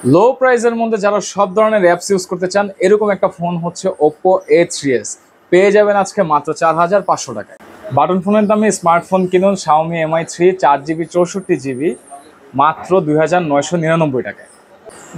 লো প্রাইসের মধ্যে যারা সব ধরনের অ্যাপস ইউজ করতে চান এরকম একটা ফোন হচ্ছে Oppo A3s। পেয়ে যাবেন আজকে মাত্র 4500 টাকায়। বাটন ফোনের দামে স্মার্টফোন কিনুন Xiaomi Mi 3 4GB 64GB মাত্র 2999 টাকায়।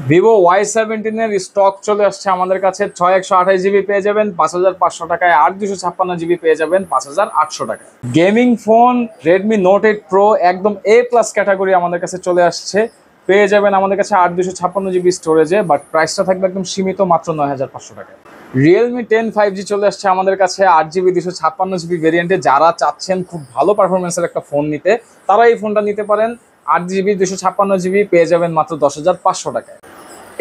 Vivo Y17 এর স্টক চলে আসছে আমাদের কাছে। 6128GB পেয়ে যাবেন 5500 টাকায়, 8256GB পেয়ে যাবেন 5800 টাকায়। Gaming phone Redmi Note 8 Pro একদম A+ ক্যাটাগরি আমাদের কাছে চলে আসছে। পেয়ে যাবেন আমাদের কাছে 8256GB স্টোরেজে, বাট প্রাইসটা থাকবে একদম সীমিত মাত্র 9500 টাকায়। Realme 10 5G চলে আসছে আমাদের কাছে 8GB 256GB ভেরিয়েন্টে। যারা চাচ্ছেন খুব ভালো পারফরমেন্সের একটা ফোন নিতে, তারা এই ফোনটা নিতে পারেন। 8GB 256GB পেয়ে যাবেন মাত্র 10500 টাকায়।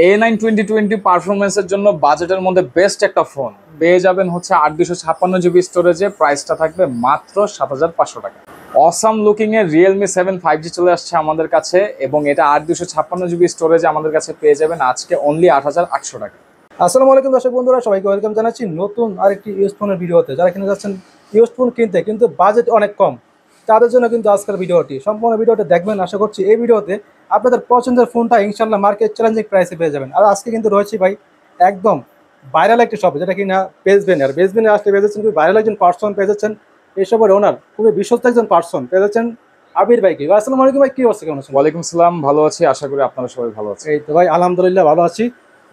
A9 2020 পারফরমেন্সের জন্য বাজেটের মধ্যে বেস্ট একটা ফোন পেয়ে যাবেন হচ্ছে 8256GB স্টোরেজে, প্রাইসটা থাকবে মাত্র 7500 টাকা। অসাম লুকিং এর Realme 7 5G চলে আসছে আমাদের কাছে এবং এটা 8256GB স্টোরেজে আমাদের কাছে পেয়ে যাবেন আজকে অনলি 8800 টাকা। আসসালামু আলাইকুম দর্শক বন্ধুরা, সবাইকে ওয়েলকাম জানাচ্ছি নতুন আরেকটি ইউজ ফোনের ভিডিওতে। যারা কিনে যাচ্ছেন ইউজ ফোন কিনতে কিন্তু বাজেট অনেক কম, তাদের জন্য কিন্তু আজকের ভিডিওটি সম্পূর্ণ ভিডিওটা দেখবেন। আশা করছি এই ভিডিওতে আপনাদের পছন্দের ফোনটা ইনশাল্লাহ মার্কেট চ্যালেঞ্জিং প্রাইসে পেয়ে যাবেন। আর আজকে কিন্তু রয়েছে ভাই একদম ভাইরাল একটি শপে, যেটা কিনা বেসবেন। আর বেসবেনে আসলে পেয়ে যাচ্ছেন খুবই ভাইরাল একজন পার্সন পেয়ে যাচ্ছেন, এসবের ওনার খুবই বিশ্বস্ত একজন পার্সন পেয়ে যাচ্ছেন আবির ভাইকে। আসসালামু আলাইকুম ভাই, কি অবস্থা, কেমন আছেন? ওয়ালাইকুম সালাম, ভালো আছি, আশা করি আপনারা সবাই ভালো আছেন। এই তো ভাই আলহামদুলিল্লাহ ভালো আছি।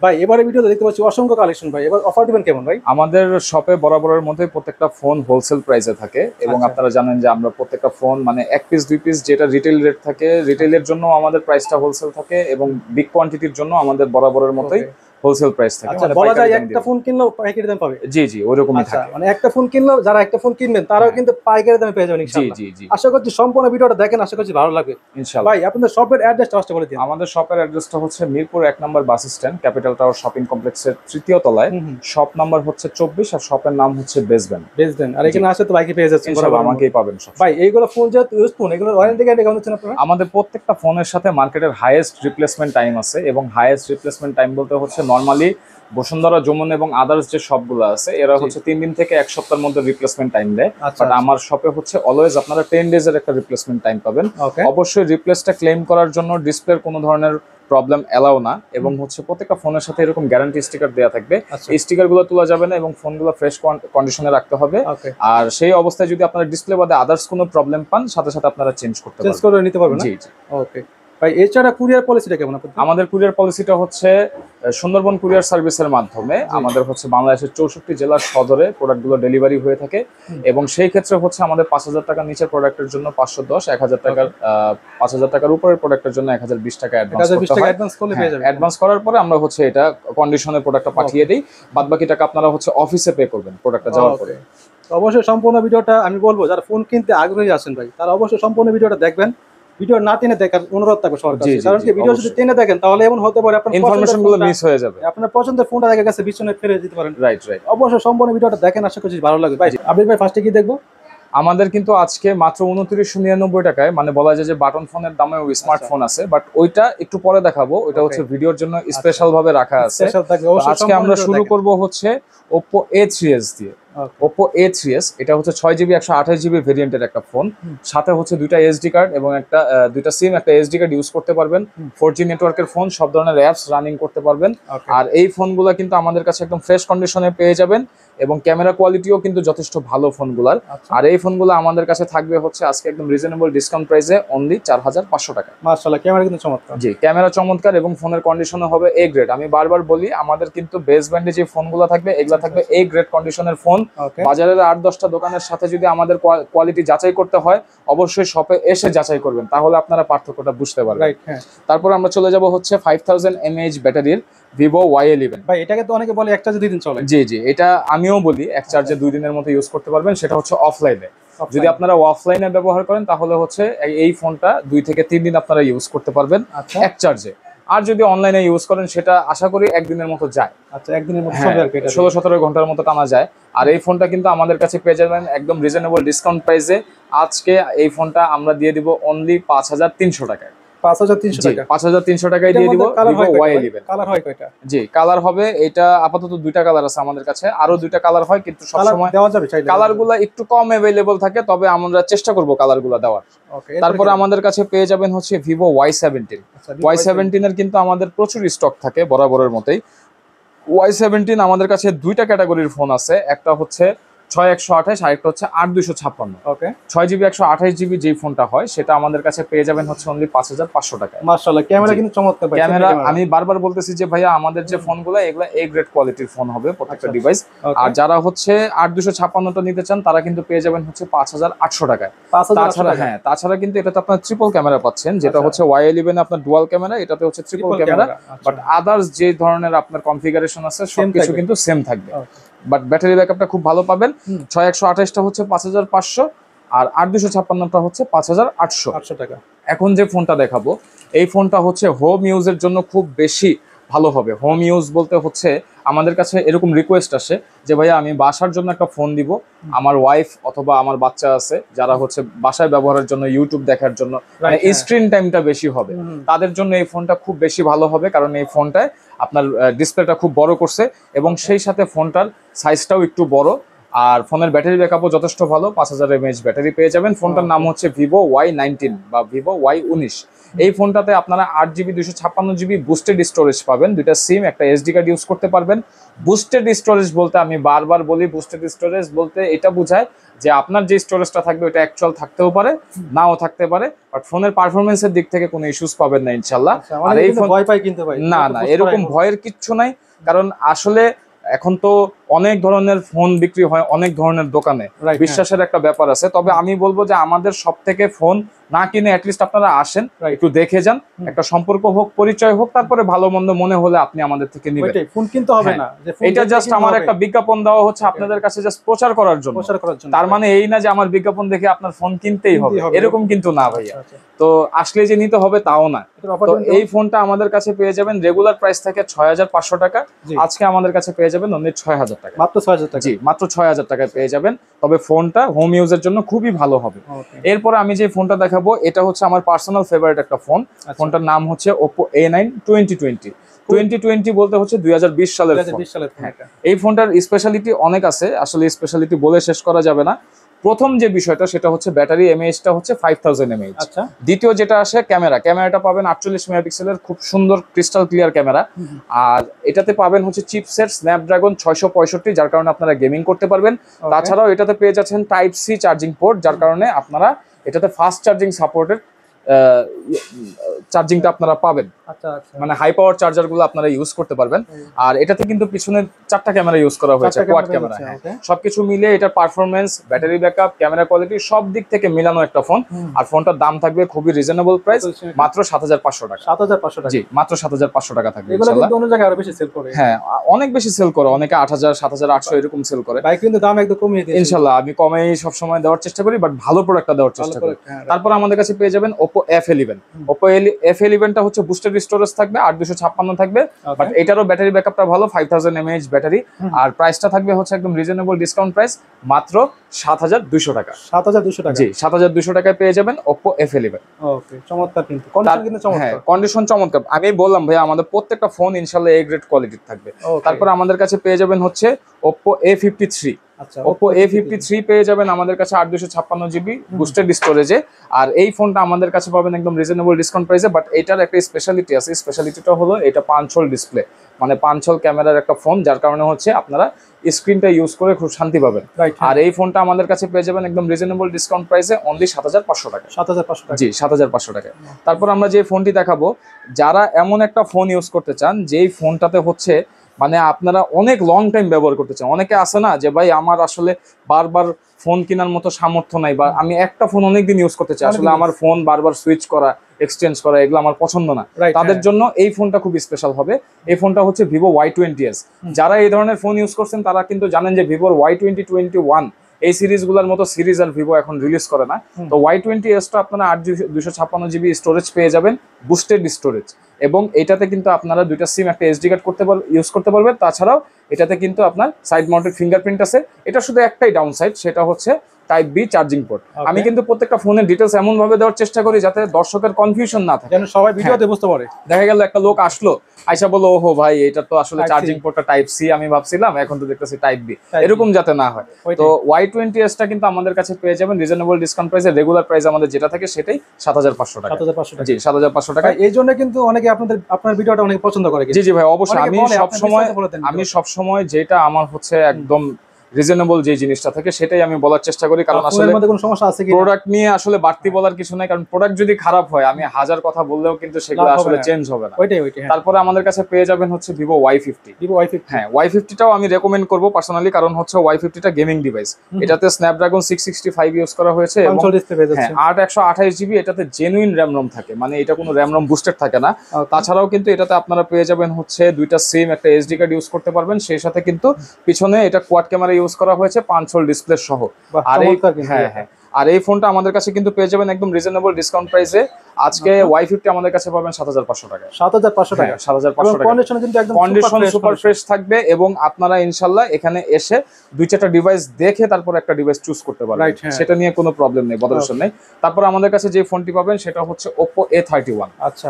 ভাই এবারে ভিডিওতে দেখতে পাচ্ছি অসংখ্য কালেকশন, ভাই এবার অফার দিবেন কেমন ভাই? আমাদের শপে বরাবরের মধ্যে প্রত্যেকটা ফোন হোলসেল প্রাইসে থাকে এবং আচ্ছা। আপনারা জানেন যে আমরা প্রত্যেকটা ফোন মানে 1 পিস 2 পিস যেটা রিটেল রেট থাকে, রিটেলের জন্য আমাদের প্রাইসটা হোলসেল থাকে এবং বিগ কোয়ান্টিটির জন্য আমাদের বরাবরের মতোই হোলসেল প্রাইস থাকে। আচ্ছা, মানে বলা যায় পাইকারি দাম একটা দিয়ে। ফোন কিনলেও পাইকারি দাম পাবে? জি জি, ওইরকমই আচ্ছা, থাকে। মানে একটা ফোন কিনলেও যারা একটা ফোন কিনবেন তারাও কিন্তু পাইকারি দামে পেয়ে যাবেন জি ইনশাআল্লাহ। জি জি, আশা করছি সম্পূর্ণ ভিডিওটা দেখেন, আশা করছি ভালো লাগবে। ইনশাআল্লাহ। ভাই আপনাদের শপের অ্যাড্রেসটা ফার্স্টে বলে দিন। আমাদের শপের অ্যাড্রেসটা হচ্ছে মিরপুর 1 নম্বর bus stand, capital tower shopping কমপ্লেক্সের 3য় তলায়। শপ নাম্বার হচ্ছে 24 আর শপের নাম হচ্ছে বেসবেন। বেচবেন আর এখানে আসলে তো বাইকে পেয়ে যাচ্ছেন ইনশাআল্লাহ আমাকেই পাবেন সব। ভাই এইগুলো ফোন যেহেতু ইউজ ফোন, এগুলোর ওয়ারেন্টি গ্যারান্টি কেমন দিচ্ছেন আপনারা? আমাদের প্রত্যেকটা ফোনের সাথে মার্কেটের হাইয়েস্ট রিপ্লেসমেন্ট টাইম আছে এবং হাইয়েস্ট রিপ্লেসমেন্ট টাইম বলতে হচ্ছে নরমালি বসুন্ধরা, যমুনা এবং আদার্স যে শপগুলো আছে এরা হচ্ছে 3 দিন থেকে 1 সপ্তাহের মধ্যে রিপ্লেসমেন্ট টাইম দেয়। আচ্ছা, বাট আমার শপে হচ্ছে অলওয়েজ আপনারা 10 ডেজের একটা রিপ্লেসমেন্ট টাইম পাবেন। ওকে। অবশ্যই রিপ্লেসটা ক্লেম করার জন্য ডিসপ্লের কোনো ধরনের প্রবলেম এলাও না এবং হচ্ছে প্রত্যেকটা ফোনের সাথে এরকম গ্যারান্টি স্টিকার দেওয়া থাকবে। আচ্ছা। এই স্টিকারগুলো তোলা যাবে না এবং ফোনগুলো ফ্রেশ কন্ডিশনে রাখতে হবে। ওকে। আর সেই অবস্থায় যদি আপনারা ডিসপ্লে বাদে আদার্স কোনো প্রবলেম পান, সাথে সাথে আপনারা চেঞ্জ করতে চেঞ্জ পারবেন। করে নিতে পারবেন না? জি জি। ওকে ভাই, এছাড়া কুরিয়ার পলিসিটা কেমন আপনাদের? আমাদের কুরিয়ার পলিসিটা হচ্ছে সুন্দরবন কুরিয়ার সার্ভিসের মাধ্যমে আমাদের হচ্ছে বাংলাদেশের 64 জেলার সদরে প্রোডাক্টগুলো ডেলিভারি হয়ে থাকে এবং সেই ক্ষেত্রে হচ্ছে আমাদের 5000 টাকার নিচের প্রোডাক্টের জন্য 510, 1000 টাকার 5000 টাকার উপরের প্রোডাক্টের জন্য 1020 টাকা অ্যাডভান্স করতে হয়। অ্যাডভান্স করলে পেয়ে যাবেন। অ্যাডভান্স করার পরে আমরা হচ্ছে এটা কন্ডিশনে প্রোডাক্টটা পাঠিয়ে দিই, বাদ বাকি টাকা আপনারা হচ্ছে অফিসে পে করবেন প্রোডাক্টটা যাওয়ার পরে। তো অবশ্যই সম্পূর্ণ ভিডিওটা আমি বলবো, যারা ফোন কিনতে আগ্রহী আছেন ভাই তারা অবশ্যই সম্পূর্ণ ভিডিওটা দেখবেন। ভিডিও না টেনে দেখার অনুরোধ থাকবে সবার কাছে, কারণ কি ভিডিও যদি টেনে দেখেন তাহলে এমন হতে পারে আপনার ইনফরমেশন গুলো মিস হয়ে যাবে, আপনার পছন্দের ফোনটা দেখা গেছে পিছনে ফেলে দিতে পারেন। Right right. অবশ্যই সম্পূর্ণ ভিডিওটা দেখেন, আশা করছি ভালো লাগবে। ভাই আবির ভাই ফার্স্টে কি দেখবো? আমাদের কিন্তু আজকে মাত্র 2999 টাকায়, মানে বলা যায় যে বাটন ফোনের দামে ওই স্মার্টফোন আছে, বাট ওইটা একটু পরে দেখাবো। ওইটা হচ্ছে ভিডিওর জন্য স্পেশাল ভাবে রাখা আছে। আজকে আমরা শুরু করব হচ্ছে Oppo A3s দিয়ে। Oppo A3s এটা হচ্ছে 6GB 128GB ভেরিয়েন্টের একটা ফোন, সাথে হচ্ছে দুইটা এসডি কার্ড এবং দুইটা সিম, একটা এসডি কার্ড ইউজ করতে পারবেন। 4G নেটওয়ার্কের ফোন, সব ধরনের অ্যাপস রানিং করতে পারবেন। আর এই ফোনগুলো কিন্তু আমাদের কাছে একদম ফ্রেশ কন্ডিশনে পেয়ে যাবেন এবং ক্যামেরা কোয়ালিটিও কিন্তু যথেষ্ট ভালো ফোনগুলার। আর এই ফোনগুলো আমাদের কাছে থাকবে হচ্ছে আজকে একদম রিজনেবল ডিসকাউন্ট প্রাইসে অনলি 4500 টাকা। মাশাআল্লাহ, ক্যামেরা কিন্তু চমৎকার। জি, ক্যামেরা চমৎকার এবং ফোনের কন্ডিশনও হবে এ গ্রেড। আমি বারবার বলি আমাদের কিন্তু বেস ব্যান্ডে যে ফোনগুলো থাকবে এগুলা থাকবে এ গ্রেড কন্ডিশনের ফোন। বাজারের 8-10টা দোকানের সাথে যদি আমাদের কোয়ালিটি যাচাই করতে হয় অবশ্যই শপে এসে যাচাই করবেন, তাহলে আপনারা পার্থক্যটা বুঝতে পারবেন। তারপর আমরা চলে যাব হচ্ছে 5000 mAh ব্যাটারির Vivo Y11। ভাই এটাকে তো অনেকে বলে এক চার্জে 2 দিন চলে। জি জি, এটা আমিও বলি এক চার্জে 2 দিনের মতো ইউজ করতে পারবেন, সেটা হচ্ছে অফলাইনে। যদি আপনারা অফলাইনে ব্যবহার করেন তাহলে হচ্ছে এই ফোনটা 2 থেকে 3 দিন আপনারা ইউজ করতে পারবেন এক চার্জে। আর যদি অনলাইনে ইউজ করেন সেটা আশা করি একদিনের মতো যায়। আচ্ছা, একদিনের মতো চলে আর কি, এটা 16-17 ঘন্টার মতো টানা যায়। আর এই ফোনটা কিন্তু আমাদের কাছে পেয়ে যাবেন একদম রিজনেবল ডিসকাউন্ট প্রাইসে। আজকে এই ফোনটা আমরা দিয়ে দিব অনলি 5300 টাকায়। 5300 জি টাকা। 5300 টাকায় দিয়ে দিব কালার Vivo হয় Y11। কালার হয় কয়টা? জি কালার হবে, এটা আপাতত দুইটা কালার আছে আমাদের কাছে, আরো দুইটা কালার হয়, কিন্তু কালার সবসময় দেওয়া যাবে চাইলে? কালারগুলো একটু কম अवेलेबल থাকে, তবে আমরা চেষ্টা করব কালারগুলো দেওয়ার। ওকে, তারপরে আমাদের কাছে পেয়ে যাবেন হচ্ছে Vivo Y17। আচ্ছা, Vivo Y17 এর কিন্তু আমাদের প্রচুর স্টক থাকে বরাবরের মতোই। Y17 আমাদের কাছে দুইটা ক্যাটাগরির ফোন আছে, একটা হচ্ছে 6128, আরেকটা হচ্ছে 8256। ওকে, 6GB 128GB যেই ফোনটা হয় সেটা আমাদের কাছে পেয়ে যাবেন হচ্ছে অনলি 5500 টাকায়। মাশাআল্লাহ, ক্যামেরা জি। কিন্তু চমৎকার ভাই। ক্যামেরা আমি বারবার বলতেছি যে ভাইয়া আমাদের যে ফোনগুলো এগুলা এ গ্রেড কোয়ালিটির ফোন হবে প্রত্যেকটা আচ্ছা, ডিভাইস। ওকে। আর যারা হচ্ছে 8256টা নিতে চান তারা কিন্তু পেয়ে যাবেন হচ্ছে 5800 টাকায়। 5800 তাছাড়া টাকা। হ্যাঁ, তাছাড়া কিন্তু এটাতে আপনার ট্রিপল ক্যামেরা পাচ্ছেন, যেটা আচ্ছা। হচ্ছে Y11 আপনার ডুয়াল ক্যামেরা, এটাতে হচ্ছে ট্রিপল Triple ক্যামেরা। camera, আচ্ছা। বাট আদার্স যে ধরনের আপনার কনফিগারেশন আছে সবকিছু থাকবে। কিন্তু সেম থাকবে। ওকে। বাট ব্যাটারি ব্যাকআপটা খুব ভালো পাবেন। হুম। 6128টা হচ্ছে 5500 আর 8256টা হচ্ছে 5800 800 টাকা। এখন যে ফোনটা দেখাবো এই ফোনটা হচ্ছে হোম ইউজের জন্য খুব বেশি ভালো হবে। হোম ইউজ বলতে হচ্ছে আমাদের কাছে এরকম রিকোয়েস্ট আসে যে ভাইয়া আমি বাসার জন্য একটা ফোন দিব, আমার ওয়াইফ অথবা আমার বাচ্চা আছে যারা হচ্ছে বাসায় ব্যবহারের জন্য, ইউটিউব দেখার জন্য, মানে হ্যাঁ। স্ক্রিন টাইমটা বেশি হবে, হুম। তাদের জন্য এই ফোনটা খুব বেশি ভালো হবে। কারণ এই ফোনটায় আপনার ডিসপ্লেটা খুব বড় করছে এবং সেই সাথে ফোনটার সাইজটাও একটু বড়, আর ফোনের ব্যাটারি ব্যাকআপও যথেষ্ট ভালো। 5000 mAh ব্যাটারি পেয়ে যাবেন। ফোনটার নাম হচ্ছে Vivo Y19 বা Vivo Y19। এই ফোনটাতে আপনারা 8GB 256GB বুস্টেড স্টোরেজ পাবেন, দুইটা সিম, একটা এসডি কার্ড ইউজ করতে পারবেন। বুস্টেড স্টোরেজ বলতে আমি বারবার বলি, বুস্টেড স্টোরেজ বলতে এটা বোঝায় যে আপনার যে স্টোরেজটা থাকবে ওটা অ্যাকচুয়াল থাকতেও পারে, নাও থাকতে পারে, বাট ফোনের পারফরমেন্সের দিক থেকে কোনো ইস্যুস পাবেন না ইনশাল্লাহ। আর এই ফোন ভয় পাই কিন্তু ভাই। না না, এরকম ভয়ের কিচ্ছু নাই। কারণ আসলে এখন তো অনেক ধরনের ফোন বিক্রি হয় অনেক ধরনের দোকানে, Right, বিশ্বাসের একটা ব্যাপার আছে। তবে আমি বলবো যে আমাদের সব থেকে ফোন না কিনে অ্যাটলিস্ট আপনারা আসেন, Right. একটু দেখে যান, একটা সম্পর্ক হোক, পরিচয় হোক, তারপরে ভালো মন্দ মনে হলে আপনি আমাদের থেকে নিবেন। ওইটাই, ফোন কিনতে হবে হ্যাঁ। না, যে ফোন এটা দেখলে জাস্ট কিনতে আমার হবে। একটা বিজ্ঞাপন দেওয়া হচ্ছে আপনাদের কাছে জাস্ট প্রচার করার জন্য। প্রচার করার জন্য। তার মানে এই না যে আমার বিজ্ঞাপন দেখে আপনার ফোন কিনতেই হবে, এরকম কিন্তু না ভাইয়া। আচ্ছা। তো আসলে যে নিতে হবে তাও না। এটার offer তো দিবেন এই ফোনটা আমাদের কাছে পেয়ে যাবেন, রেগুলার প্রাইস থাকে 6500 টাকা, জি। আজকে আমাদের কাছে পেয়ে যাবেন অনলি 6000 টাকা। মাত্র 6000 টাকা। জি মাত্র 6000 টাকায় পেয়ে যাবেন। তবে ফোনটা হোম ইউজের জন্য খুবই ভালো হবে। ওকে। এরপরে আমি যে ফোনটা দেখাবো এটা হচ্ছে আমার পার্সোনাল ফেভারিট একটা ফোন। ফোনটার নাম হচ্ছে Oppo A9 2020। 2020 বলতে হচ্ছে 2020 সালের ফোন। 2020 সালের ফোন এটা। এই ফোনটার স্পেশালিটি অনেক আছে, আসলে স্পেশালিটি বলে শেষ করা যাবে না। প্রথম যে বিষয়টা সেটা হচ্ছে ব্যাটারি এমএএইচটা হচ্ছে 5000 mAh। আচ্ছা। দ্বিতীয় যেটা আসে ক্যামেরাটা পাবেন 48 মেগাপিক্সেলের খুব সুন্দর ক্রিস্টাল ক্লিয়ার ক্যামেরা। আর এটাতে পাবেন হচ্ছে চিপসেট স্ন্যাপড্রাগন 665, যার কারণে আপনারা গেমিং করতে পারবেন। তাছাড়াও এটাতে পেয়ে যাচ্ছেন টাইপ সি চার্জিং পোর্ট, যার কারণে আপনারা এটাতে ফাস্ট চার্জিং সাপোর্টেড চার্জিংটা আপনারা পাবেন, আচ্ছা আচ্ছা। মানে হাই পাওয়ার চার্জার গুলো আপনারা ইউজ করতে পারবেন। আর এটাতে কিন্তু পিছনে 4টা ক্যামেরা ইউজ করা হয়েছে, কোয়াড ক্যামেরা। সবকিছু মিলে এটার performance, battery backup, camera quality সব দিক থেকে মিলানো একটা ফোন। আর ফোনটার দাম থাকবে খুবই রিজনেবল প্রাইস, মাত্র 7500 টাকা। 7500 টাকা। জি মাত্র 7500 টাকা থাকবে এগুলো ইনশাআল্লাহ। কিন্তু অন্য জায়গায় আরো বেশি সেল করে। হ্যাঁ অনেক বেশি সেল করে, অনেকে 8000 7800 এরকম সেল করে। ভাই কিন্তু দাম একদম কমিয়ে দিয়েছে ইনশাআল্লাহ আমি কমেই সব সময় দেওয়ার চেষ্টা করি, বাট ভালো প্রোডাক্টটা দেওয়ার চেষ্টা করি। তারপর আমাদের কাছে পেয়ে যাবেন Oppo F11। Oppo F11টা হচ্ছে বুস্টেড স্টোরেজ থাকবে, 8256 থাকবে, বাট এটারও ব্যাটারি ব্যাকআপটা ভালো, 5000 mAh ব্যাটারি। আর প্রাইসটা থাকবে হচ্ছে একদম রিজনেবল ডিসকাউন্ট প্রাইস, মাত্র 7200 টাকা। 7200 টাকা। জি 7200 টাকায় পেয়ে যাবেন Oppo F11। ওকে, চমৎকার কিন্তু কন্ডিশন কিন্তু চমৎকার। হ্যাঁ কন্ডিশন চমৎকার। আমি বললাম ভাই আমাদের প্রত্যেকটা ফোন ইনশাআল্লাহ এ গ্রেড কোয়ালিটির থাকবে। তারপর আমাদের কাছে পেয়ে যাবেন হচ্ছে Oppo A53। আচ্ছা, Oppo A53 পেয়ে যাবেন আমাদের কাছে 8256GB বুস্টেড স্টোরেজে। আর এই ফোনটা আমাদের কাছে পাবেন একদম রিজনেবল ডিসকাউন্ট প্রাইসে। বাট এটার একটা স্পেশালিটি আছে, স্পেশালিটিটা হলো এটা 5 হোল ডিসপ্লে, মানে 5 হোল ক্যামেরার একটা ফোন, যার কারণে হচ্ছে আপনারা স্ক্রিনটা ইউজ করে খুব শান্তি পাবেন। আর এই ফোনটা আমাদের কাছে পেয়ে যাবেন একদম রিজনেবল ডিসকাউন্ট প্রাইসে অনলি 7500 টাকা। 7500 টাকা। জি 7500 টাকা। তারপর আমরা যে ফোনটি দেখাবো, যারা এমন একটা ফোন ইউজ করতে চান যেই ফোনটাতে হচ্ছে মানে আপনারা অনেক লং টাইম ব্যবহার করতে চান। অনেকে আছে না যে ভাই আমার আসলে বারবার ফোন কেনার মতো সামর্থ্য নাই, বা আমি একটা ফোন অনেকদিন ইউজ করতে চাই, আসলে আমার ফোন বারবার সুইচ করা, এক্সচেঞ্জ করা এগুলো আমার পছন্দ না, তাদের জন্য এই ফোনটা খুব স্পেশাল হবে। এই ফোনটা হচ্ছে Vivo Y20s। যারা এই ধরনের ফোন ইউজ করছেন তারা কিন্তু জানেন যে Vivo Y20, 21 এই সিরিজগুলোর মতো সিরিজ আর ভিভো এখন রিলিজ করে না। তো Y20s আপনারা 8256GB স্টোরেজ পেয়ে যাবেন, বুস্টেড স্টোরেজ, এবং এটাতে কিন্তু আপনারা দুইটা সিম, একটা এসডি কার্ড ইউজ করতে পারবেন। তাছাড়াও এটাতে কিন্তু আপনার সাইড মাউন্টেড ফিঙ্গারপ্রিন্ট আছে। এটা শুধু একটাই ডাউন সাইড, সেটা হচ্ছে টাইপ বি চার্জিং পোর্ট। আমি কিন্তু প্রত্যেকটা ফোনের ডিটেলস এমন ভাবে দেওয়ার চেষ্টা করি যাতে দর্শকের কনফিউশন না থাকে, যেন সবাই ভিডিওতে বুঝতে পারে। দেখা গেল একটা লোক আসলো, আইসা বললো ওহো ভাই এটা তো আসলে চার্জিং পোর্টটা টাইপ সি আমি ভাবছিলাম, এখন তো দেখতেছি টাইপ বি, এরকম যাতে না হয়। তো Y20s টা কিন্তু আমাদের কাছে পেয়ে যাবেন রিজনেবল ডিসকাউন্ট প্রাইসে। রেগুলার প্রাইস আমাদের যেটা থাকে সেটাই 7500 টাকা। 7500 টাকা, জি 7500 টাকা। এই জন্য কিন্তু অনেকে আপনার ভিডিওটা অনেক পছন্দ করে। জি জি ভাই অবশ্যই, আমি সবসময় যেটা আমার হচ্ছে একদম রিজনেবল যে জিনিসটা থাকে সেটাই আমি বলার চেষ্টা করি, কারণ আসলে কোনো সমস্যা আছে কি প্রোডাক্ট নিয়ে আসলে বাড়তি বলার কিছু নাই, কারণ প্রোডাক্ট যদি খারাপ হয় আমি হাজার কথা বললেও কিন্তু সেগুলো আসলে চেঞ্জ হবে না। ওইটাই। তারপরে আমাদের কাছে পেয়ে যাবেন হচ্ছে ভিভো Y50। হ্যাঁ Y50 টাও আমি রেকমেন্ড করব পার্সোনালি, কারণ হচ্ছে Y50 টা গেমিং ডিভাইস, এটাতে স্ন্যাপড্রাগন 665 ইউজ করা হয়েছে এবং 8/128 জিবি, এটাতে জেনুইন র্যাম রম থাকে, মানে এটা কোনো র্যাম রম বুস্টেড থাকে না। তাছাড়াও কিন্তু এটাতে আপনারা পেয়ে যাবেন হচ্ছে দুইটা সিম, একটা এসডি কার্ড ইউজ করতে পারবেন, সেই সাথে কিন্তু পিছনে এটা কোয়াড ক্যামেরা ইউজ করা হয়েছে 5 হোল ডিসপ্লে সহ। আর আর এই ফোনটা আমাদের কাছে কিন্তু পেয়ে যাবেন একদম রিজনেবল ডিসকাউন্ট প্রাইসে। আজকে Y50 আমাদের কাছে পাবেন 7500 টাকা। 7500 টাকা, 7500 টাকা। কন্ডিশন কিন্তু একদম কন্ডিশন সুপার ফ্রেশ থাকবে এবং আপনারা ইনশাআল্লাহ এখানে এসে 2-4টা ডিভাইস দেখে তারপর একটা ডিভাইস চুজ করতে পারবেন, সেটা নিয়ে কোনো প্রবলেম নেই, বদলেশন নেই। তারপর আমাদের কাছে যে ফোনটি পাবেন সেটা হচ্ছে Oppo A31। আচ্ছা,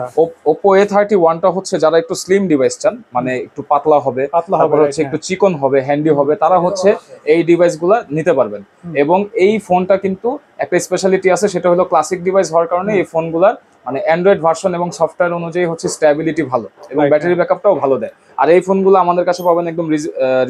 Oppo A31 টা হচ্ছে যারা একটু স্লিম ডিভাইস চান, মানে একটু পাতলা হবে, তারপর হচ্ছে একটু চিকন হবে, হ্যান্ডি হবে, তারা হচ্ছে এই ডিভাইসগুলো নিতে পারবেন। এবং এই ফোনটা কিন্তু একটা স্পেশালিটি আছে, সেটা হলো ক্লাসিক ডিভাইস হওয়ার কারণে এই ফোনগুলোর মানে অ্যান্ড্রয়েড ভার্সন এবং সফটওয়্যার অনুযায়ী হচ্ছে স্ট্যাবিলিটি ভালো এবং ব্যাটারি ব্যাকআপটাও ভালো দেয়। আর এই ফোনগুলো আমাদের কাছে পাবেন একদম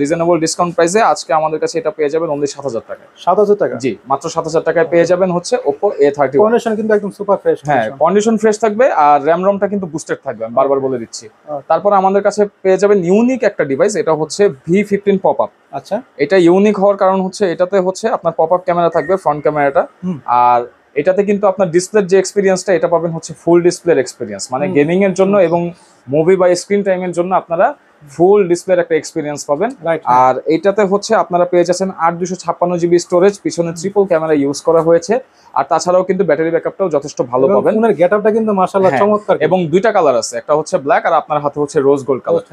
রিজনেবল ডিসকাউন্ট প্রাইসে। আজকে আমাদের কাছে এটা পেয়ে যাবেন অনলি 7000 টাকায়। 7000 টাকা, জি মাত্র 7000 টাকায় পেয়ে যাবেন হচ্ছে Oppo A31। কন্ডিশন কিন্তু একদম সুপার ফ্রেশ। হ্যাঁ কন্ডিশন ফ্রেশ থাকবে আর র্যাম রমটা কিন্তু বুস্টেড থাকবে, আমি বারবার বলে দিচ্ছি। তারপর আমাদের কাছে পেয়ে যাবেন ইউনিক একটা ডিভাইস, এটা হচ্ছে V15 পপআপ। আচ্ছা, এটা ইউনিক হওয়ার কারণ হচ্ছে এটাতে হচ্ছে আপনার পপআপ ক্যামেরা থাকবে, ফ্রন্ট ক্যামেরাটা, আর এটাতে কিন্তু আপনার ডিসপ্লের যে এক্সপিরিয়েন্সটা এটা পাবেন হচ্ছে ফুল ডিসপ্লের এক্সপিরিয়েন্স, মানে গেমিং এর জন্য এবং মুভি বা স্ক্রিন টাইমের জন্য আপনারা ফুল ডিসপ্লের একটা এক্সপিরিয়েন্স পাবেন। আর এটাতে হচ্ছে আপনারা পেয়ে যাচ্ছেন 8/256 জিবি স্টোরেজ, পিছনে ট্রিপল ক্যামেরা ইউজ করা হয়েছে, আর তাছাড়াও কিন্তু ব্যাটারি ব্যাকআপটাও যথেষ্ট ভালো পাবেন। ফোনের গেটআপটা কিন্তু মাশাআল্লাহ চমৎকার, এবং দুইটা কালার আছে, একটা হচ্ছে ব্ল্যাক আর আপনার হাতে হচ্ছে রোজ গোল্ড কালার।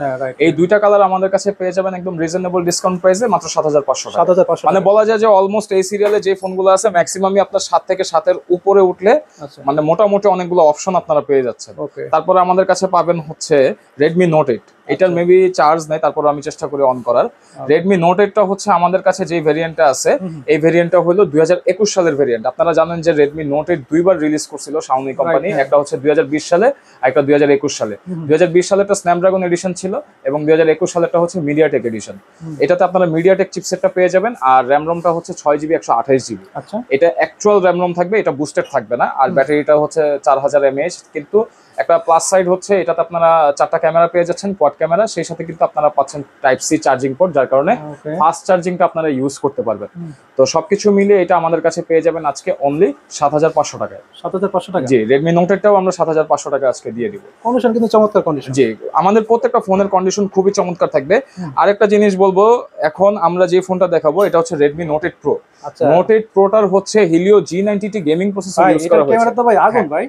এই দুইটা কালার আমাদের কাছে পেয়ে যাবেন একদম রিজনেবল ডিসকাউন্ট প্রাইসে মাত্র 7500 টাকা। 7500, মানে বলা যায় যে অলমোস্ট এই সিরিয়ালে যে ফোনগুলো আছে ম্যাক্সিমামই আপনার 7 থেকে 7 এর উপরে উঠলে মানে মোটামুটি অনেকগুলো অপশন আপনারা পেয়ে যাচ্ছেন। তারপরে আমাদের কাছে পাবেন হচ্ছে Redmi Note 8, এটার মেবি চার্জ নাই, তারপর আমি চেষ্টা করি অন করার। Redmi Note 8 টা হচ্ছে আমাদের কাছে যে ভেরিয়েন্টটা আছে এই ভেরিয়েন্টটা হলো 2021 সালের ভেরিয়েন্ট। আপনারা জানেন যে Redmi Note 8 দুইবার রিলিজ করছিল Xiaomi কোম্পানি, একটা হচ্ছে 2020 সালে আর একটা 2021 সালে। 2020 সালেরটা স্ন্যাপড্রাগন এডিশন ছিল এবং 2021 সালেরটা হচ্ছে মিডিয়াটেক এডিশন। এটাতে আপনারা মিডিয়াটেক চিপসেটটা পেয়ে যাবেন আর র্যাম রমটা হচ্ছে 6GB 128GB। আচ্ছা, এটা অ্যাকচুয়াল র্যাম রম থাকবে, এটা বুস্টেড থাকবে না। আর ব্যাটারিটা হচ্ছে 4000 mAh, কিন্তু একটা প্লাস সাইড হচ্ছে এটাতে আপনারা 4টা ক্যামেরা পেয়ে যাচ্ছেন, কোয়াড ক্যামেরা, সেই সাথে কিন্তু আপনারা পাচ্ছেন টাইপ সি চার্জিং পোর্ট, যার কারণে ফাস্ট চার্জিংটা আপনারা ইউজ করতে পারবেন। তো সবকিছু মিলে এটা আমাদের কাছে পেয়ে যাবেন আজকে অনলি 7500 টাকায়। 7500 টাকা, জি Redmi Note 8 টাও আমরা 7500 টাকা আজকে দিয়ে দিব। কন্ডিশন কিন্তু চমৎকার কন্ডিশন। জি আমাদের প্রত্যেকটা ফোনের কন্ডিশন খুবই চমৎকার থাকবে। আরেকটা জিনিস বলবো, এখন আমরা যে ফোনটা দেখাবো এটা হচ্ছে Redmi Note 8 Pro। Note 8 Pro টার হচ্ছে Helio G90T gaming processor use করা হয়েছে। ক্যামেরা তো ভাই আগুন ভাই।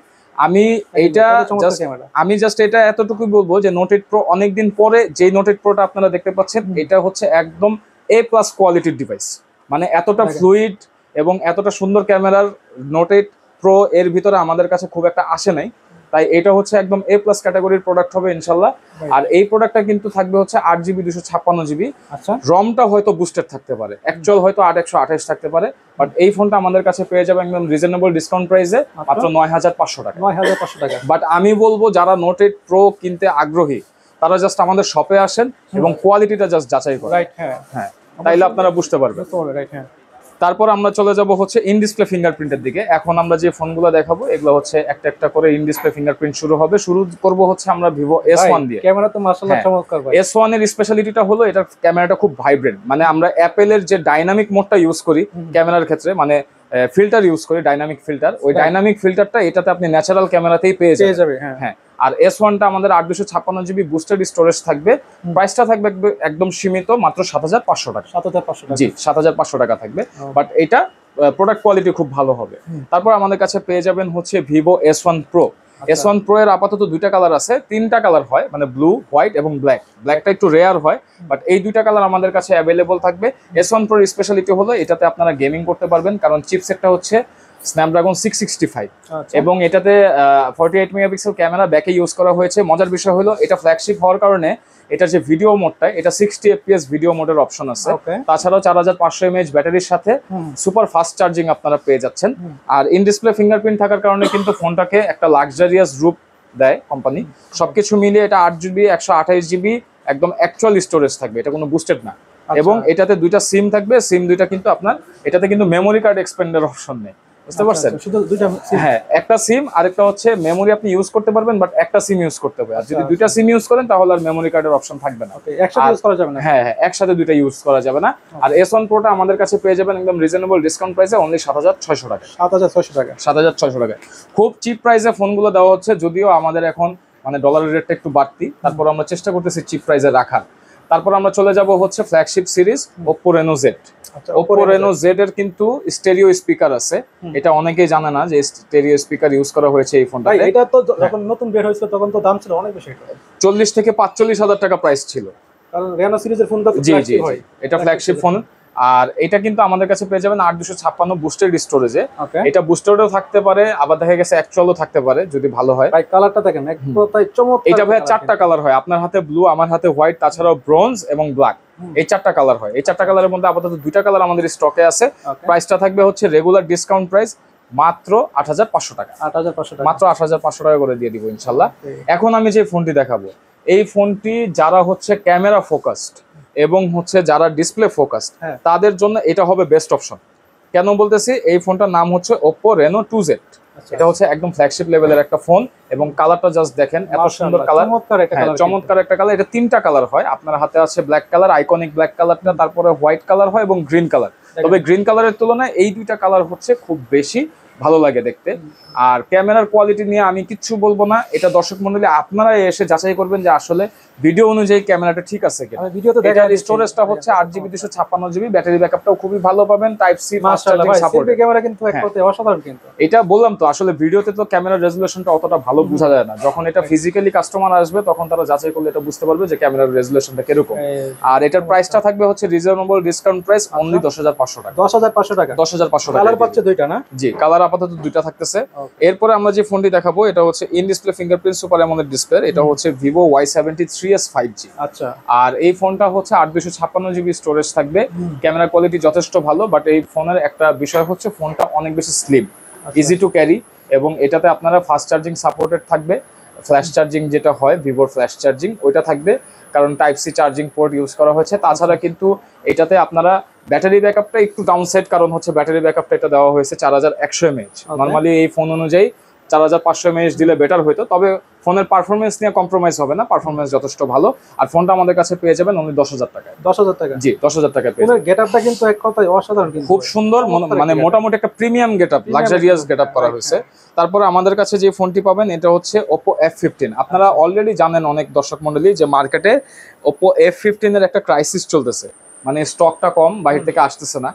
আমি জাস্ট এটা এতটুকুই বলবো যে Note 8 Pro অনেকদিন পরে যে Note 8 Pro টা আপনারা দেখতে পাচ্ছেন এটা হচ্ছে একদম A+ কোয়ালিটির ডিভাইস, মানে এতটা ফ্লুইড এবং এতটা সুন্দর ক্যামেরার Note 8 Pro এর ভিতরে আমাদের কাছে খুব একটা আসে নাই, তাই এটা হচ্ছে একদম A+ ক্যাটাগরির প্রোডাক্ট হবে ইনশাআল্লাহ। আর এই প্রোডাক্টটা কিন্তু থাকবে হচ্ছে 8GB 256GB। আচ্ছা, রমটা হয়তো বুস্টেড থাকতে পারে, অ্যাকচুয়াল হয়তো 8/128 থাকতে পারে, বাট এই ফোনটা আমাদের কাছে পেয়ে যাবে একদম রিজনেবল ডিসকাউন্ট প্রাইসে মাত্র 9500 টাকা। 9500 টাকা। বাট আমি বলবো যারা Note 8 Pro কিনতে আগ্রহী তারা জাস্ট আমাদের শপে আসেন এবং কোয়ালিটিটা জাস্ট যাচাই করেন। রাইট, হ্যাঁ তাইলে আপনারা বুঝতে পারবেন। রাইট, হ্যাঁ। তারপর আমরা চলে যাব হচ্ছে ইন ডিসপ্লে ফিঙ্গারপ্রিন্টের দিকে। এখন আমরা যে ফোনগুলো দেখাবো এগুলো হচ্ছে একটা একটা করে ইন ডিসপ্লে ফিঙ্গারপ্রিন্ট শুরু হবে। শুরু করব হচ্ছে আমরা Vivo S1 দিয়ে। ক্যামেরা তো মাশাআল্লাহ চমৎকার ভাই। S1 এর স্পেশালিটিটা হলো এটার ক্যামেরাটা খুব ভাইব্রেন্ট, মানে আমরা অ্যাপেলের যে ডাইনামিক মোডটা ইউজ করি ক্যামেরার ক্ষেত্রে, মানে ফিল্টার ইউজ করি ডাইনামিক ফিল্টার, ওই ডাইনামিক ফিল্টারটা এটাতে আপনি ন্যাচারাল ক্যামেরাতেই পেয়ে যাবেন। হ্যাঁ আর S1 টা আমাদের 8/256GB বুস্টেড স্টোরেজ থাকবে। প্রাইসটা থাকবে একদম সীমিত মাত্র 7500 টাকা। 7500 টাকা, জি 7500 টাকা থাকবে, বাট এটা প্রোডাক্ট কোয়ালিটি খুব ভালো হবে। তারপর আমাদের কাছে পেয়ে যাবেন হচ্ছে Vivo S1 Pro। S1 Pro এর আপাতত দুইটা কালার আছে, তিনটা কালার হয়, মানে ব্লু, হোয়াইট এবং ব্ল্যাক। ব্ল্যাকটা একটু রেয়ার হয়, বাট এই দুইটা কালার আমাদের কাছে অ্যাভেলেবল থাকবে। S1 Pro এর স্পেশালিটি হলো এটাতে আপনারা গেমিং করতে পারবেন, কারণ চিপসেটটা হচ্ছে স্ন্যাপড্রাগন 665 এবং এটাতে 48 মেগাপিক্সেল ক্যামেরা ব্যাকে ইউজ করা হয়েছে। মজার বিষয় হলো এটা ফ্ল্যাগশিপ হওয়ার কারণে এটার যে ভিডিও মোডটা, এটা 60 fps ভিডিও মোডের অপশন আছে। তাছাড়াও 4500 mAh ব্যাটারির সাথে সুপার ফাস্ট চার্জিং আপনারা পেয়ে যাচ্ছেন। আর ইন ডিসপ্লে ফিঙ্গারপ্রিন্ট থাকার কারণে কিন্তু ফোনটাকে একটা লাক্সারিয়াস রূপ দেয় কোম্পানি। সবকিছু মিলিয়ে এটা 8GB 128GB একদম অ্যাকচুয়াল স্টোরেজ থাকবে, এটা কোনো বুস্টেড না। এবং এটাতে দুইটা সিম থাকবে, সিম দুইটা কিন্তু আপনার, এটাতে কিন্তু মেমোরি কার্ড এক্সপেন্ডার অপশন নেই, বুঝতে পারছেন? শুধু দুইটা সিম? হ্যাঁ, একটা সিম, আরেকটা হচ্ছে মেমোরি আপনি ইউজ করতে পারবেন, বাট একটা সিম ইউজ করতে হবে। আর যদি দুইটা সিম ইউজ করেন তাহলে আর মেমোরি কার্ডের অপশন থাকবে না। একসাথে ইউজ করা যাবে না? হ্যাঁ, একসাথে দুইটা ইউজ করা যাবে না। আর S1 Pro টা আমাদের কাছে পেয়ে যাবেন একদম রিজনেবল ডিসকাউন্ট প্রাইসে, অনলি 7600 টাকা। 7600 টাকা? 7600 টাকা। খুব চিপ প্রাইসে ফোনগুলো দেওয়া হচ্ছে, যদিও আমাদের এখন মানে ডলারের রেটটা একটু বাড়তি, তারপর আমরা চেষ্টা করতেছি চিপ প্রাইসে রাখার। তারপর আমরা চলে যাব হচ্ছে flagship series Oppo Reno Z। Oppo Reno Z এর কিন্তু স্টেরিও স্পিকার আছে, এটা অনেকেই জানে না যে স্টেরিও স্পিকার ইউজ করা হয়েছে এই ফোনটাতে। এটা তো যখন নতুন বের হয়েছিল তখন তো দাম ছিল অনেক বেশি, 40 থেকে 45,000 টাকা প্রাইস ছিল, কারণ Reno সিরিজের ফোনটা তো ফ্ল্যাগশিপ হয়। এটা ফ্ল্যাগশিপ ফোন। আর এটা কিন্তু আমাদের কাছে পেয়ে যাবেন 8256 বুস্টেড স্টোরেজে। এটা বুস্টেডও থাকতে পারে, আবার দেখা গেছে অ্যাকচুয়ালও থাকতে পারে যদি ভালো হয়। ভাই কালারটা দেখেন একদম চমৎকার। এটা ভাই চারটা কালার হয়, আপনার হাতে ব্লু, আমার হাতে হোয়াইট, তাছাড়াও ব্রোঞ্জ এবং ব্ল্যাক। এই চারটা কালার হয়। এই চারটা কালারের মধ্যে আপাতত দুইটা কালার আমাদের স্টকে আছে। প্রাইসটা থাকবে হচ্ছে রেগুলার ডিসকাউন্ট প্রাইস মাত্র 8500 টাকা। 8500 টাকা, মাত্র 8500 টাকা করে দিয়ে দিব ইনশাল্লাহ। এখন আমি যে ফোনটি দেখাবো, এই ফোনটি যারা হচ্ছে ক্যামেরা ফোকাসড এবং হচ্ছে যারা ডিসপ্লে ফোকাসড, তাদের জন্য এটা হবে বেস্ট অপশন। কেন বলতেছি? এই ফোনটার নাম হচ্ছে Oppo Reno 2Z। এটা হচ্ছে একদম ফ্ল্যাগশিপ লেভেলের একটা ফোন এবং কালারটা জাস্ট দেখেন, এত সুন্দর কালার, চমৎকার একটা কালার। এটা তিনটা কালার হয়, আপনার হাতে আছে ব্ল্যাক কালার, আইকনিক ব্ল্যাক কালারটা, তারপরে হোয়াইট কালার হয় এবং গ্রিন কালার। তবে গ্রিন কালারের তুলনায় এই দুইটা কালার হচ্ছে খুব বেশি ভালো লাগে দেখতে। আর ক্যামেরার কোয়ালিটি নিয়ে আমি কিচ্ছু বলবো না, এটা দর্শক মন্ডলী আপনারা এসে যাচাই করবেন যে আসলে ভিডিও অনুযায়ী ক্যামেরাটা ঠিক আছে কিনা। ভিডিওতে এটার স্টোরেজটা হচ্ছে 8GB 256GB, ব্যাটারি ব্যাকআপটাও খুবই ভালো পাবেন, type C fast charging support. Camera কিন্তু এক কথায় অসাধারণ। কিন্তু এটা বললাম তো, আসলে ভিডিওতে তো ক্যামেরার রেজুলেশনটা অতটা ভালো বোঝা যায় না, যখন এটা ফিজিক্যালি কাস্টমার আসবে তখন তারা যাচাই করলে এটা বুঝতে পারবে যে ক্যামেরার রেজুলেশনটা কিরকম। আর এটার প্রাইসটা থাকবে হচ্ছে রিজনেবল ডিসকাউন্ট প্রাইস, অনলি 10500 টাকা। 10500 টাকা? 10500 টাকা। কালার পাচ্ছে দুইটা না? জি, কালার আপাতত দুইটা থাকতেছে। এরপরে আমরা যে ফোনটি দেখাবো এটা হচ্ছে in display fingerprint super AMOLED display. এটা হচ্ছে Vivo Y73s 5G। আচ্ছা। আর এই ফোনটা হচ্ছে 8256GB স্টোরেজ থাকবে। ক্যামেরা কোয়ালিটি যথেষ্ট ভালো, বাট এই ফোনের একটা বিষয় হচ্ছে ফোনটা অনেক বেশি স্লিম, ইজি টু ক্যারি, এবং এটাতে আপনারা ফাস্ট চার্জিং সাপোর্টেড থাকবে। ফ্ল্যাশ চার্জিং যেটা হয় ভিভোর ফ্ল্যাশ চার্জিং, ওইটা থাকবে, কারণ type C charging port use করা হয়েছে। তাছাড়া কিন্তু এটাতে আপনারা ব্যাটারি ব্যাকআপটা একটু ডাউনসাইড, কারণ হচ্ছে ব্যাটারি ব্যাকআপটা এটা দেওয়া হয়েছে 4100 mAh। নর্মালি এই ফোন অনুযায়ী 4500 mAh দিলে বেটার হইতো, তবে ফোনের পারফরমেন্স নিয়ে কম্প্রোমাইজ হবে না, পারফরমেন্স যথেষ্ট ভালো। আর ফোনটা আমাদের কাছে পেয়ে যাবেন অনলি 10000 টাকায়। 10000 টাকা? জি, 10000 টাকায় পেয়ে যাবেন। গেটআপটা কিন্তু এক কথায় অসাধারণ, খুব সুন্দর, মানে মোটামুটি একটা প্রিমিয়াম গেটআপ, লাক্সারিয়াস গেটআপ করা হয়েছে। তারপরে আমাদের কাছে যে ফোনটি পাবেন এটা হচ্ছে Oppo F15। আপনারা অলরেডি জানেন অনেক দর্শক মণ্ডলী যে মার্কেটে Oppo F15 এর একটা ক্রাইসিস চলতেছে, মানে স্টকটা কম, বাহির থেকে আসতেছে না।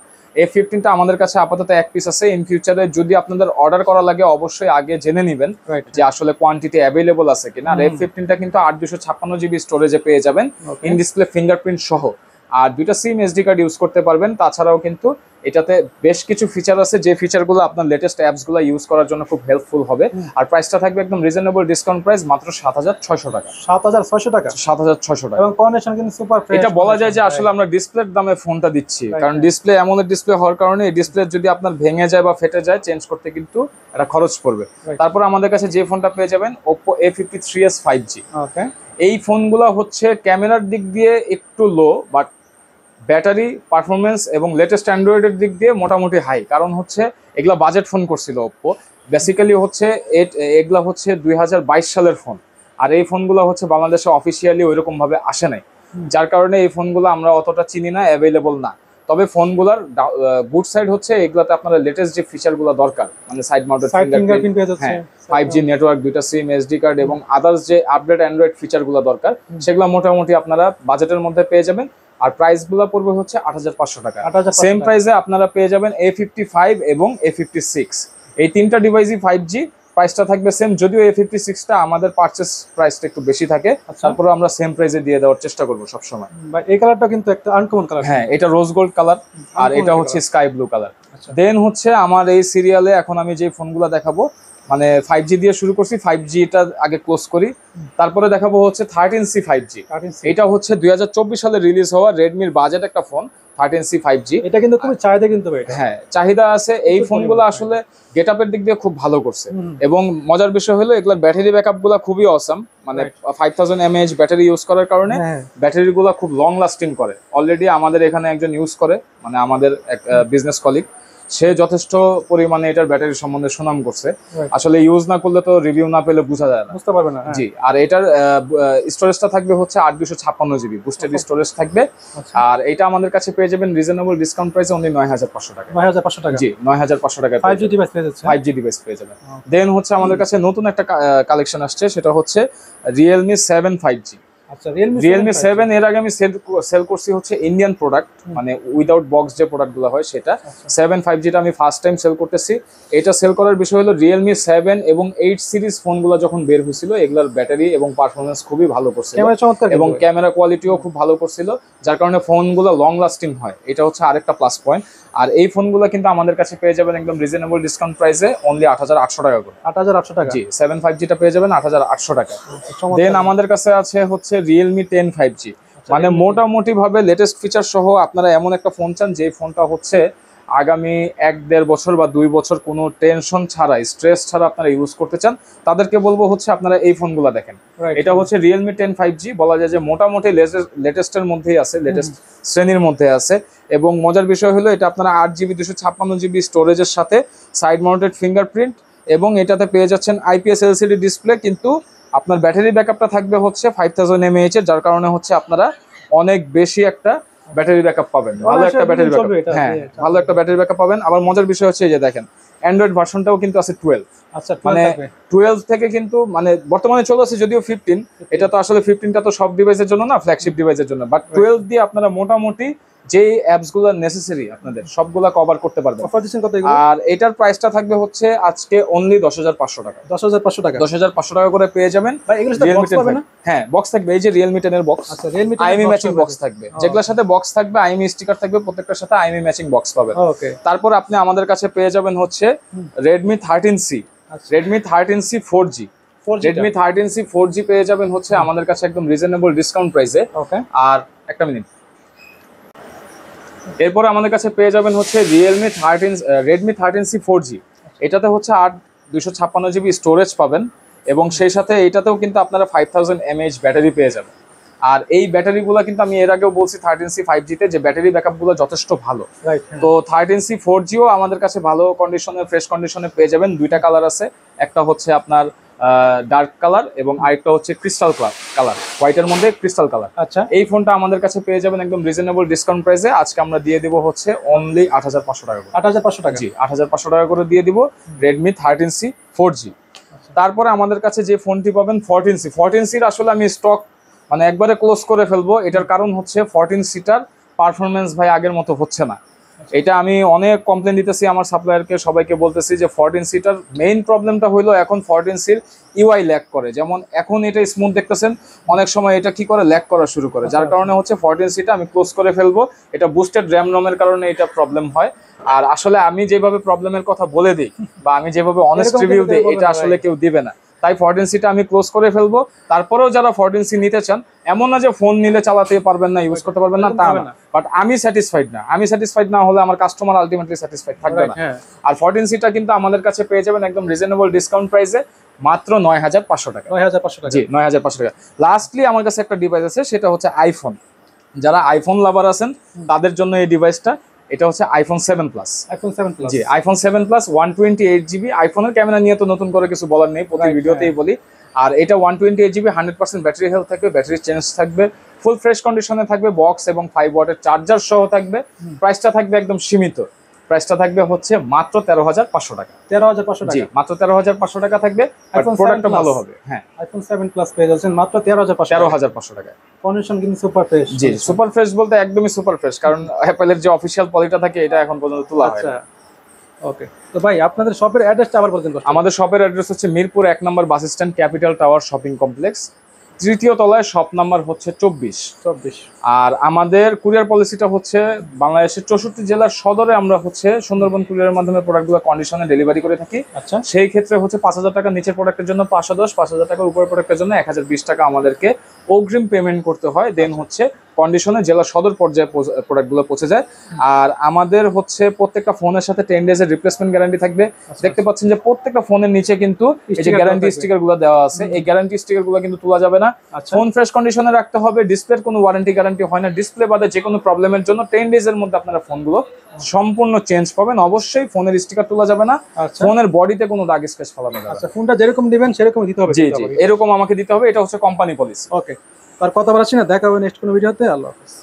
F15টা আমাদের কাছে আপাতত এক পিস আছে। ইন ফিউচারে যদি আপনাদের অর্ডার করা লাগে অবশ্যই আগে জেনে নেবেন যে আসলে কোয়ান্টিটি অ্যাভেলেবল আছে কিনা। আর F15টা কিন্তু 8256GB স্টোরেজে পেয়ে যাবেন, ইন ডিসপ্লে ফিঙ্গারপ্রিন্ট সহ। আর দুইটা সিম এসডি কার্ড ইউজ করতে পারবেন। তাছাড়াও কিন্তু এটাতে বেশ কিছু ফিচার আছে যে ফিচারগুলো আপনার লেটেস্ট অ্যাপসগুলো ইউজ করার জন্য খুব হেল্পফুল হবে। আর প্রাইসটা থাকবে একদম রিজনেবল ডিসকাউন্ট প্রাইস, মাত্র 7600 টাকা। 7600 টাকা? 7600 টাকা। এবং কন্ডিশন কিন্তু সুপার ফ্রেশ। এটা বলা যায় যে আসলে আমরা ডিসপ্লের দামে ফোনটা দিচ্ছি, কারণ ডিসপ্লে এমন ডিসপ্লে হওয়ার কারণে এই ডিসপ্লে যদি আপনার ভেঙে যায় বা ফেটে যায়, চেঞ্জ করতে কিন্তু এটা খরচ পড়বে। তারপর আমাদের কাছে যে ফোনটা পেয়ে যাবেন Oppo A53s 5G। ওকে। এই ফোনগুলো হচ্ছে ক্যামেরার দিক দিয়ে একটু লো, বাট ব্যাটারি পারফরমেন্স এবং লেটেস্ট অ্যান্ড্রয়েডের দিক দিয়ে মোটামুটি হাই। কারণ হচ্ছে এগুলা বাজেট ফোন করছিল Oppo, বেসিক্যালি হচ্ছে এগুলা হচ্ছে 2022 সালের ফোন। আর এই ফোনগুলো হচ্ছে বাংলাদেশে অফিসিয়ালি ওইরকম ভাবে আসে নাই, যার কারণে এই ফোনগুলো আমরা অতটা চিনি না, অ্যাভেলেবল না। তবে ফোনগুলোর গুড সাইড হচ্ছে এগুলাতে আপনারা লেটেস্ট যে ফিচারগুলো দরকার, মানে side mounted fingerprint, 5G network, দুইটা সিম, এসডি কার্ড এবং আদার্স যে আপডেট অ্যান্ড্রয়েড ফিচারগুলো দরকার, সেগুলো মোটামুটি আপনারা বাজেটের মধ্যে পেয়ে যাবেন। আর প্রাইস গুলো পড়বে হচ্ছে 8500 টাকা। সেম প্রাইসে আপনারা পেয়ে যাবেন A55 এবং A56। এই তিনটা ডিভাইসই 5G, প্রাইসটা থাকবে সেম, যদিও A56টা আমাদের পারচেস প্রাইসটা একটু বেশি থাকে, তারপরে আমরা সেম প্রাইসে দিয়ে দেওয়ার চেষ্টা করব সব সময়। ভাই এই কালারটা কিন্তু একটা আনকমন কালার। হ্যাঁ, এটা রোজ গোল্ড কালার আর এটা হচ্ছে স্কাই ব্লু কালার। দেন হচ্ছে আমার এই সিরিয়ালে এখন আমি যে ফোনগুলো দেখাবো, মানে 5G দিয়ে শুরু করছি, 5G টা আগে ক্লোজ করি, তারপরে দেখাবো হচ্ছে 13C 5G। এটা হচ্ছে 2024 সালে রিলিজ হওয়া রেডমির বাজেট একটা ফোন, 13C 5G। এটা কিন্তু খুবই চাহিদা কিন্তু ভাই। হ্যাঁ, চাহিদা আছে। এই ফোনগুলো আসলে গেটআপের দিক দিয়ে খুব ভালো করছে, এবং মজার বিষয় হলো এগুলোর ব্যাটারি ব্যাকআপ গুলো খুবই অসাম, মানে 5000 mAh ব্যাটারি ইউজ করার কারণে ব্যাটারি গুলো খুব লং লাস্টিং করে। অলরেডি আমাদের এখানে একজন ইউজ করে, মানে আমাদের এক বিজনেস কলিগ, সে যথেষ্ট পরিমাণে এটার ব্যাটারি সম্বন্ধে সুনাম করছে। আসলে ইউজ না করলে তো রিভিউ না পেলে বোঝা যায় না, বুঝতে পারবে না। জি। আর এটার স্টোরেজটা থাকবে হচ্ছে 8256 GB বুস্টেড স্টোরেজ থাকবে। আর এটা আমাদের কাছে পেয়ে যাবেন রিজনেবল ডিসকাউন্ট প্রাইসে অনলি 9500 টাকা। 9500 টাকা, জি 9500 টাকা 5G ডিভাইস পেয়ে যাচ্ছে। 5G ডিভাইস পেয়ে যাবেন। দেন হচ্ছে আমাদের কাছে নতুন একটা কালেকশন আসছে, সেটা হচ্ছে Realme 7 5G। আচ্ছা, Realme 7 এর আগে আমি সেল করছি হচ্ছে ইন্ডিয়ান প্রোডাক্ট, মানে উইদাউট বক্স যে প্রোডাক্টগুলো হয় সেটা। 7 5G টা আমি ফার্স্ট টাইম সেল করতেছি। এটা সেল করার বিষয় হলো Realme 7 এবং 8 সিরিজ ফোনগুলো যখন বের হয়েছিল এগুলোর ব্যাটারি এবং পারফরমেন্স খুবই ভালো করছিল, এবং ক্যামেরা কোয়ালিটিও খুব ভালো করছিল, যার কারণে ফোনগুলো লং লাস্টিং হয়। এটা হচ্ছে আরেকটা প্লাস পয়েন্ট। আর এই ফোনগুলো কিন্তু আমাদের কাছে পেয়ে যাবেন একদম রিজনেবল ডিসকাউন্ট প্রাইসে অনলি 8800 টাকা করে। 8800 টাকা, জি। 7 5G টা পেয়ে যাবেন 8800 টাকা। দেন আমাদের কাছে আছে হচ্ছে Realme 10 5G, মানে মোটামুটি ভাবে লেটেস্ট ফিচার সহ আপনারা এমন একটা ফোন চান যে ফোনটা হচ্ছে আগামী 1-1.5 বছর বা 2 বছর কোনো টেনশন ছাড়া, স্ট্রেস ছাড়া আপনারা ইউজ করতে চান, তাদেরকে বলবো হচ্ছে আপনারা এই ফোনগুলো দেখেন। এটা হচ্ছে Realme 10 5G, বলা যায় যে মোটামুটি লেটেস্টের মধ্যেই আছে, লেটেস্ট শ্রেণীর মধ্যে আছে। এবং মজার বিষয় হলো এটা আপনারা 8GB 256GB স্টোরেজের সাথে সাইড মাউন্টেড ফিঙ্গারপ্রিন্ট, এবং এটাতে পেয়ে যাচ্ছেন IPS LCD ডিসপ্লে, কিন্তু আপনার ব্যাটারি ব্যাকআপটা থাকবে হচ্ছে 5000 mAh এর, যার কারণে হচ্ছে আপনারা অনেক বেশি একটা ব্যাটারি ব্যাকআপ পাবেন, ভালো একটা ব্যাটারি ব্যাকআপ। হ্যাঁ, ভালো একটা ব্যাটারি ব্যাকআপ পাবেন। আবার মজার বিষয় হচ্ছে এই যে দেখেন অ্যান্ড্রয়েড ভার্সনটাও কিন্তু আছে 12। আচ্ছা, মানে 12 থেকে কিন্তু মানে বর্তমানে চলে আসছে যদিও 15, এটা তো আসলে 15টা তো সব ডিভাইসের জন্য না, ফ্ল্যাগশিপ ডিভাইসের জন্য, বাট 12 দিয়ে আপনারা মোটামুটি যে অ্যাপস গুলো নেসেসারি আপনাদের সবগুলা কভার করতে পারবেন। আর এটার প্রাইসটা থাকবে হচ্ছে আজকে অনলি 10500 টাকা। 10500 টাকা, 10500 টাকা করে পেয়ে যাবেন। হ্যাঁ, বক্স থাকবে, এই যে Realme 10 এর বক্স। আচ্ছা, Realme 10 আইএমই ম্যাচিং বক্স থাকবে, যেগুলোর সাথে বক্স থাকবে আইএমই স্টিকার থাকবে, প্রত্যেকটার সাথে আইএমই ম্যাচিং বক্স পাবেন। ওকে। তারপর আপনি আমাদের কাছে পেয়ে যাবেন হচ্ছে Redmi 13C, Redmi 13C 4G। Redmi 13C 4G পেয়ে যাবেন হচ্ছে আমাদের কাছে একদম রিজনেবল ডিসকাউন্ট প্রাইসে। ওকে। আর একটা মিনিট, এরপরে আমাদের কাছে পেয়ে যাবেন হচ্ছে Redmi 13C 4G। এটাতে হচ্ছে 256GB স্টোরেজ পাবেন, এবং সেই সাথে এটাতেও কিন্তু আপনারা 5000 mAh ব্যাটারি পেয়ে যাবেন। আর এই ব্যাটারিগুলো কিন্তু আমি এর আগেও বলছি 13C 5G তে যে ব্যাটারি ব্যাকআপগুলো যথেষ্ট ভালো। তো 13C 4Gও আমাদের কাছে ভালো কন্ডিশনে, ফ্রেশ কন্ডিশনে পেয়ে যাবেন। দুইটা কালার আছে, একটা হচ্ছে আপনার ডার্ক কালার এবং আরেকটা হচ্ছে ক্রিস্টাল কালার, হোয়াইটের মধ্যে ক্রিস্টাল কালার। আচ্ছা, এই ফোনটা আমাদের কাছে পেয়ে যাবেন একদম রিজনেবল ডিসকাউন্ট প্রাইসে। আজকে আমরা দিয়ে দিব হচ্ছে অনলি 8500 টাকা করে। 8500 টাকা, জি 8500 টাকা করে দিয়ে দিব Redmi 13C 4G। তারপরে আমাদের কাছে যে ফোনটি পাবেন 14C র আসলে আমি স্টক মানে একবারে ক্লোজ করে ফেলবো। এটার কারণ হচ্ছে 14Cটার পারফরমেন্স ভাই আগের মতো হচ্ছে না। এটা আমি অনেক কমপ্লেন দিতেছি আমার সাপ্লায়ারকে, সবাইকে বলতেছি যে 14Cটার মেইন প্রবলেমটা হইলো এখন 14Cর ইউআই ল্যাগ করে। যেমন এখন এটা স্মুথ দেখতেছেন, অনেক সময় এটা কি করে ল্যাগ করা শুরু করে, যার কারণে হচ্ছে 14Cটা আমি ক্লোজ করে ফেলবো। এটা বুস্টেড র্যাম রমের কারণে এটা প্রবলেম হয়। আর আসলে আমি যেভাবে প্রবলেমের কথা বলে দিই বা আমি যেভাবে অনেস্ট রিভিউ দিই, এটা আসলে কেউ দিবে না, তাই 14Cটা আমি ক্লোজ করে ফেলবো। তারপরেও যারা 14C নিতে চান, এমন না যে ফোন নিলে চালাতে পারবেন না, ইউজ করতে পারবেন না, তা না, বাট আমি স্যাটিসফাইড না। আমি স্যাটিসফাইড না হলে আমার কাস্টমার আলটিমেটলি স্যাটিসফাইড থাকবে না। আর 14Cটা কিন্তু আমাদের কাছে পেয়ে যাবেন একদম রিজনেবল ডিসকাউন্ট প্রাইসে মাত্র 9500 টাকা। 9500 টাকা, জি 9500 টাকা। লাস্টলি আমার কাছে একটা ডিভাইস আছে, সেটা হচ্ছে আইফোন। যারা আইফোন লাভার আছেন তাদের জন্য এই ডিভাইসটা। এটা হচ্ছে iPhone 7 Plus। iPhone 7 Plus, জি iPhone 7 Plus 128GB। আইফোনের ক্যামেরা নিয়ে তো নতুন করে কিছু বলার নেই, প্রতি ভিডিওতেই বলি। আর এটা 128GB, 100% ব্যাটারি হেলথ থাকবে, ব্যাটারি চেঞ্জ থাকবে, ফুল ফ্রেশ কন্ডিশনে থাকবে, বক্স এবং 5 ওয়াটের চার্জার সহ থাকবে। প্রাইসটা থাকবে একদম সীমিত, প্রাইসটা থাকবে হচ্ছে মাত্র 13500 টাকা। 13500 টাকা, জি মাত্র 13500 টাকা থাকবে। প্রোডাক্টটা ভালো হবে। হ্যাঁ, iPhone 7 Plus পেয়ে যাচ্ছেন মাত্র 13500 টাকা। কন্ডিশন কিন্তু সুপার ফ্রেশ। জি সুপার ফ্রেশ বলতে একদমই সুপার ফ্রেশ, কারণ অ্যাপলের যে অফিশিয়াল পলিটা থাকে এটা এখন পর্যন্ত তোলা হয় না। ওকে, তো ভাই আপনাদের শপের অ্যাড্রেসটা আবার বলতেন। আমাদের শপের অ্যাড্রেস হচ্ছে মিরপুর 1 নম্বর bus stand, capital tower shopping complex, তৃতীয় তলায়, শপ নাম্বার হচ্ছে 24। আর আমাদের কুরিয়ার পলিসিটা হচ্ছে বাংলাদেশের 64 জেলার সদরে আমরা হচ্ছে সুন্দরবন কুরিয়ারের মাধ্যমে প্রোডাক্টগুলো কন্ডিশনে ডেলিভারি করে থাকি। আচ্ছা, সেই ক্ষেত্রে হচ্ছে 5,000 টাকা নিচের প্রোডাক্টের জন্য 510, 5,000 টাকার উপরের প্রোডাক্টের জন্য 1,020 টাকা আমাদেরকে অগ্রিম পেমেন্ট করতে হয়। দেন হচ্ছে কন্ডিশনে জেলা সদর পর্যায়ে প্রোডাক্টগুলো পৌঁছে যায়। আর আমাদের হচ্ছে প্রত্যেকটা ফোনের সাথে 10 ডেজের রিপ্লেসমেন্ট গ্যারান্টি থাকবে। দেখতে পাচ্ছেন যে প্রত্যেকটা ফোনের নিচে কিন্তু এই যে গ্যারান্টি স্টিকার গুলো দেওয়া আছে, এই গ্যারান্টি স্টিকার গুলো কিন্তু তোলা যাবে না। ফোন ফ্রেশ কন্ডিশনে রাখতে হবে। ডিসপ্লের কোনো ওয়ারেন্টি গ্যারান্টি হয় না। ডিসপ্লে বাদে যে কোনো প্রবলেমের জন্য 10 ডেজের মধ্যে আপনারা ফোনগুলো সম্পূর্ণ চেঞ্জ পাবেন। অবশ্যই ফোনের স্টিকার তোলা যাবে না, ফোনের বডিতে কোনো দাগ স্ক্র্যাচ ফেলানো যাবে না। আচ্ছা, ফোনটা যেরকম দিবেন সেরকম দিতে হবে। জি জি, এরকম আমাকে দিতে হবে, এটা হচ্ছে কোম্পানি পলিসি। ওকে, আর কথা বলাচ্ছি না, দেখা হবে নেক্সট কোনো ভিডিওতে। আল্লাহ হাফেজ।